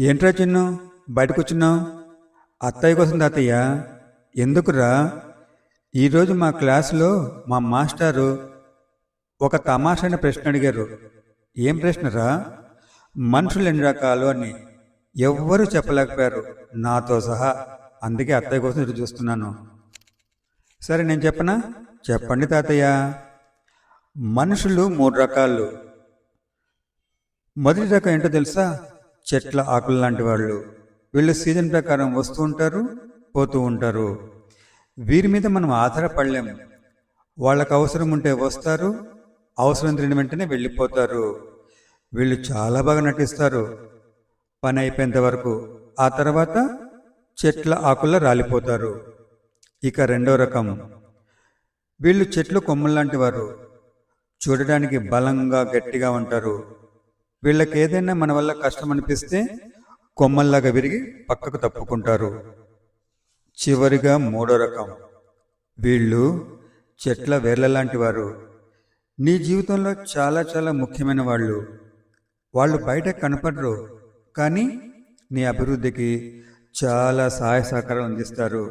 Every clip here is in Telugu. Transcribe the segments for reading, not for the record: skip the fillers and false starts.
ఏంట్రా చిన్ను బయటకు వచ్చినావు? అత్తయ్య కోసం తాతయ్య. ఎందుకురా? ఈరోజు మా క్లాసులో మా మాస్టారు ఒక తమాషైన ప్రశ్న అడిగారు. ఏం ప్రశ్నరా? మనుషులు ఎన్ని రకాలు అని ఎవ్వరూ చెప్పలేకపోయారు, నాతో సహా. అందుకే అత్తయ్య కోసం ఎదురు చూస్తున్నాను. సరే నేను చెప్పనా? చెప్పండి తాతయ్య. మనుషులు 3 రకాలు. మొదటి రకం ఏంటో తెలుసా? చెట్ల ఆకులు లాంటి వాళ్ళు. వీళ్ళు సీజన్ ప్రకారం వస్తూ ఉంటారు, పోతూ ఉంటారు. వీరి మీద మనం ఆధారపడలేము. వాళ్ళకు అవసరం ఉంటే వస్తారు, అవసరం తిరిగిన వెంటనే వెళ్ళిపోతారు. వీళ్ళు చాలా బాగా నటిస్తారు పని అయిపోయేంత వరకు. ఆ తర్వాత చెట్ల ఆకుల్లో రాలిపోతారు. ఇక రెండో రకం, వీళ్ళు చెట్లు కొమ్మల్లాంటి వారు. చూడడానికి బలంగా గట్టిగా ఉంటారు. వీళ్ళకి ఏదైనా మన వల్ల కష్టం అనిపిస్తే కొమ్మల్లాగా విరిగి పక్కకు తప్పుకుంటారు. చివరిగా మూడో రకం, వీళ్ళు చెట్ల వేర్ల లాంటి వారు. నీ జీవితంలో చాలా చాలా ముఖ్యమైన వాళ్ళు. వాళ్ళు బయట కనపడరు, కానీ నీ అభివృద్ధికి చాలా సహాయ సహకారం అందిస్తారు.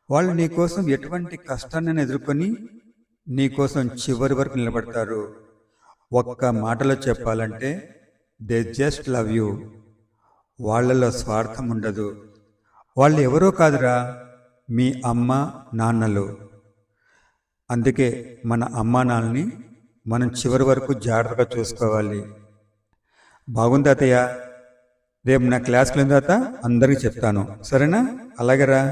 వాళ్ళు నీకోసం ఎటువంటి కష్టాన్ని ఎదుర్కొని నీకోసం చివరి వరకు నిలబడతారు. ఒక్క మాటలో చెప్పాలంటే దే జస్ట్ లవ్ యూ. వాళ్ళలో స్వార్థం ఉండదు. వాళ్ళు ఎవరో కాదురా, మీ అమ్మ నాన్నలు. అందుకే మన అమ్మా నాన్నని మనం చివరి వరకు జాగ్రత్తగా చూసుకోవాలి. బాగుంది తాతయ్య. రేపు నా క్లాస్కి వెళ్ళిన తర్వాత అందరికీ చెప్తాను, సరేనా? అలాగేరా.